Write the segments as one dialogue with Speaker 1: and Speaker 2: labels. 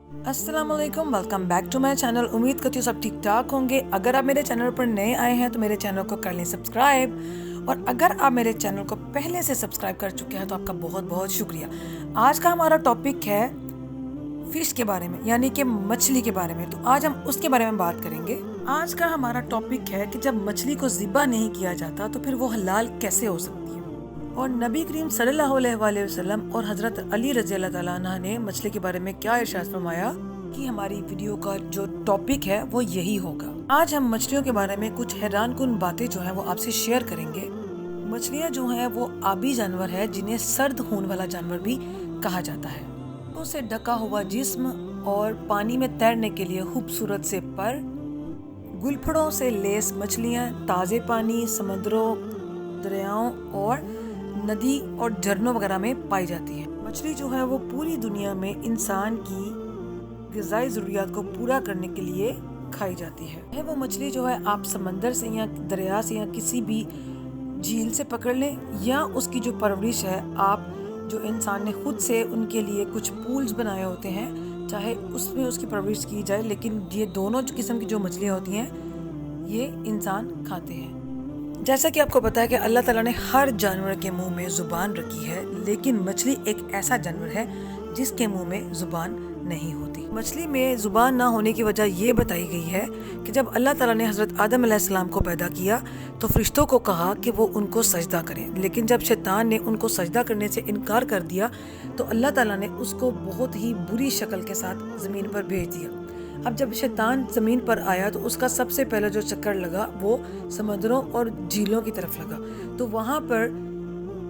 Speaker 1: अस्सलाम वालेकुम, welcome back to my channel. उम्मीद करती हूँ सब ठीक ठाक होंगे। अगर आप मेरे चैनल पर नए आए हैं तो मेरे चैनल को कर लें सब्सक्राइब, और अगर आप मेरे चैनल को पहले से सब्सक्राइब कर चुके हैं तो आपका बहुत बहुत शुक्रिया। आज का हमारा टॉपिक है फिश के बारे में, यानी कि मछली के बारे में। तो आज हम उसके बारे में बात करेंगे। आज का हमारा टॉपिक है कि जब मछली को ज़िबा नहीं किया जाता तो फिर वो हलाल कैसे हो सकती है। और नबी करीम सल्लल्लाहु अलैहि वसल्लम और हज़रत अली रज़ी अल्लाह तआला अन्हु ने मछली के बारे में क्या इरशाद फरमाया कि हमारी वीडियो का जो टॉपिक है वो यही होगा। आज हम मछलियों के बारे में कुछ हैरानकुन बातें जो है वो आपसे शेयर करेंगे। मछलियाँ जो हैं वो आबी जानवर है, जिन्हें सर्द खून वाला जानवर भी कहा जाता है। से ढका हुआ जिस्म और पानी में तैरने के लिए खूबसूरत से पर, गुलफड़ों से लेस मछलियाँ ताज़े पानी, समुद्रों, दरियाओं और नदी और झरनों वगैरह में पाई जाती है। मछली जो है वो पूरी दुनिया में इंसान की ग़िज़ाई ज़रूरियात को पूरा करने के लिए खाई जाती है। वो मछली जो है आप समंदर से या दरिया से या किसी भी झील से पकड़ लें, या उसकी जो परवरिश है, आप जो इंसान ने खुद से उनके लिए कुछ पूल्स बनाए होते हैं, चाहे उसमें उसकी परवरिश की जाए, लेकिन ये दोनों किस्म की जो मछलियाँ होती हैं ये इंसान खाते हैं। जैसा कि आपको पता है कि अल्लाह ताला ने हर जानवर के मुंह में ज़ुबान रखी है, लेकिन मछली एक ऐसा जानवर है जिसके मुंह में ज़ुबान नहीं होती। मछली में ज़ुबान ना होने की वजह ये बताई गई है कि जब अल्लाह ताला ने हज़रत आदम अलैहिस्सलाम को पैदा किया तो फरिश्तों को कहा कि वो उनको सजदा करें, लेकिन जब शैतान ने उनको सजदा करने से इनकार कर दिया तो अल्लाह ताला ने उसको बहुत ही बुरी शक्ल के साथ ज़मीन पर भेज दिया। अब जब शैतान ज़मीन पर आया तो उसका सबसे पहला जो चक्कर लगा वो समुद्रों और झीलों की तरफ लगा। तो वहाँ पर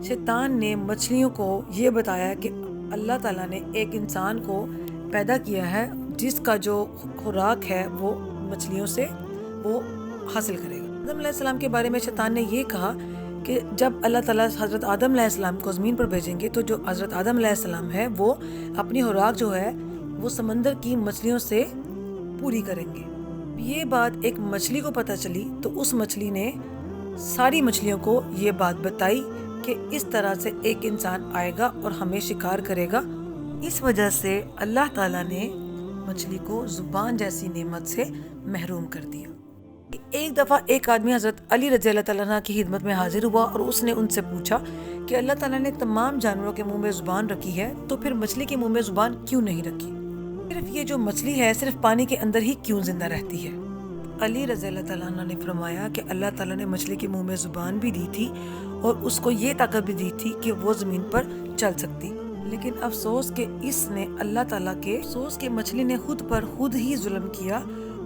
Speaker 1: शैतान ने मछलियों को ये बताया कि अल्लाह ताला ने एक इंसान को पैदा किया है जिसका जो खुराक है वो मछलियों से वो हासिल करेगा। आदम अलैहिस्सलाम के बारे में शैतान ने ये कहा कि जब अल्लाह ताला हज़रत आदम अलैहिस्सलाम को ज़मीन पर भेजेंगे तो जो हज़रत आदम अलैहिस्सलाम है वो अपनी खुराक जो है वो समंदर की मछलियों से पूरी करेंगे। ये बात एक मछली को पता चली तो उस मछली ने सारी मछलियों को ये बात बताई कि इस तरह से एक इंसान आएगा और हमें शिकार करेगा। इस वजह से अल्लाह ताला ने मछली को ज़ुबान जैसी नेमत से महरूम कर दिया। एक दफ़ा एक आदमी हज़रत अली रज़ी अल्लाह तआला अन्हु की खिदमत में हाजिर हुआ और उसने उनसे पूछा कि अल्लाह ताला ने तमाम जानवरों के मुंह में ज़ुबान रखी है तो फिर मछली के मुंह में ज़ुबान क्यों नहीं रखी? सिर्फ ये जो मछली है सिर्फ पानी के अंदर ही क्यों जिंदा रहती है? अली रज़ी अल्लाह तआला अन्हु ने फरमाया कि अल्लाह ताला ने मछली के मुंह में ज़ुबान भी दी थी और उसको ये ताकत भी दी थी कि वो ज़मीन पर चल सकती, लेकिन अफसोस के इसने अल्लाह ताला के अफसोस के मछली ने खुद पर खुद ही जुल्म किया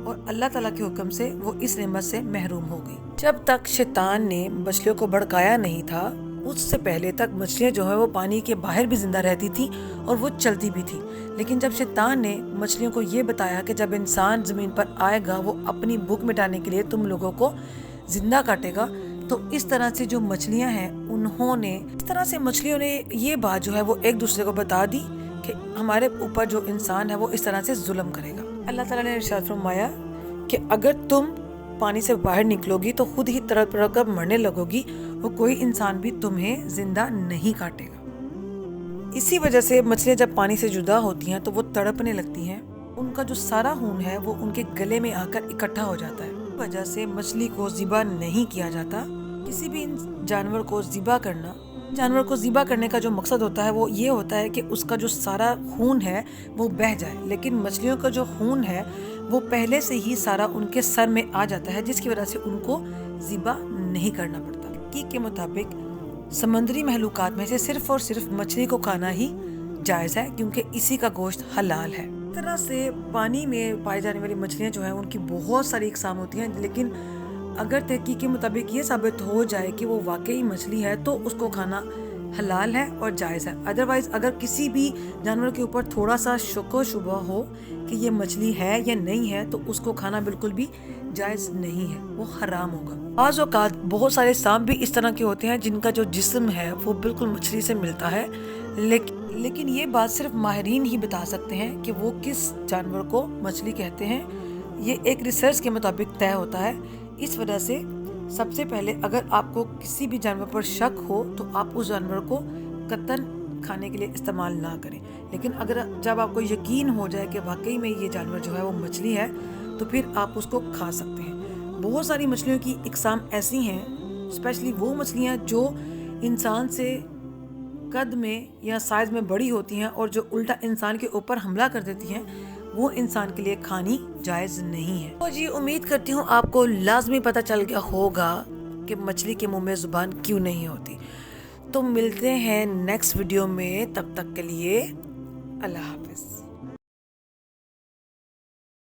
Speaker 1: और अल्लाह ताला के हुक्म से वो इस नेमत से महरूम हो गई। जब तक शैतान ने मछलियों को भड़काया नहीं था उससे पहले तक मछलियाँ जो है वो पानी के बाहर भी जिंदा रहती थी और वो चलती भी थी, लेकिन जब शैतान ने मछलियों को ये बताया कि जब इंसान ज़मीन पर आएगा वो अपनी भूख मिटाने के लिए तुम लोगों को जिंदा काटेगा, तो इस तरह से जो मछलियाँ हैं उन्होंने इस तरह से मछलियों ने ये बात जो है वो एक दूसरे को बता दी कि हमारे ऊपर जो इंसान है वो इस तरह से जुल्म करेगा। अल्लाह ताला ने इरशाद फरमाया कि अगर तुम पानी से बाहर निकलोगी तो खुद ही तड़प तड़प कर मरने लगोगी और कोई इंसान भी तुम्हें जिंदा नहीं काटेगा। इसी वजह से मछलियाँ जब पानी से जुदा होती हैं तो वो तड़पने लगती हैं, उनका जो सारा खून है वो उनके गले में आकर इकट्ठा हो जाता है। इस वजह से मछली को ज़िबा नहीं किया जाता। किसी भी जानवर को ज़िबा करना, जानवर को ज़िबा करने का जो मकसद होता है वो ये होता है कि उसका जो सारा खून है वो बह जाए, लेकिन मछलियों का जो खून है वो पहले से ही सारा उनके सर में आ जाता है, जिसकी वजह से उनको ज़िबा नहीं करना पड़ता। हकीक के मुताबिक समुद्री महलूकात में से सिर्फ और सिर्फ मछली को खाना ही जायज़ है, क्योंकि इसी का गोश्त हलाल है। इस तरह से पानी में पाई जाने वाली मछलियाँ जो हैं उनकी बहुत सारी इकसाम होती हैं, लेकिन अगर तहकीक के मुताबिक ये साबित हो जाए कि वो वाकई मछली है तो उसको खाना हलाल है और जायज़ है। अदरवाइज़ अगर किसी भी जानवर के ऊपर थोड़ा सा शक व शुबा हो कि ये मछली है या नहीं है तो उसको खाना बिल्कुल भी जायज़ नहीं है, वो हराम होगा। बाज़ औक़ात बहुत सारे सांप भी इस तरह के होते हैं जिनका जो जिस्म है वो बिल्कुल मछली से मिलता है, लेकिन ये बात सिर्फ माहिरीन ही बता सकते हैं कि वो किस जानवर को मछली कहते हैं। ये एक रिसर्च के मुताबिक तय होता है। इस वजह से सबसे पहले अगर आपको किसी भी जानवर पर शक हो तो आप उस जानवर को कतन کھانے کے لیے استعمال نہ کریں. لیکن اگر جب آپ کو یقین ہو جائے کہ واقعی میں یہ جانور جو ہے وہ مچھلی ہے تو پھر آپ اس کو کھا سکتے ہیں. بہت ساری مچھلیوں کی اقسام ایسی ہیں، اسپیشلی وہ مچھلیاں جو انسان سے قد میں یا سائز میں بڑی ہوتی ہیں اور جو الٹا انسان کے اوپر حملہ کر دیتی ہیں، وہ انسان کے لیے کھانی جائز نہیں ہے. تو جی امید کرتی ہوں آپ کو لازمی پتہ چل گیا ہوگا کہ مچھلی کے منہ میں زبان کیوں نہیں ہوتی. تو ملتے ہیں نیکسٹ ویڈیو میں، تب تک کے لیے اللہ حافظ.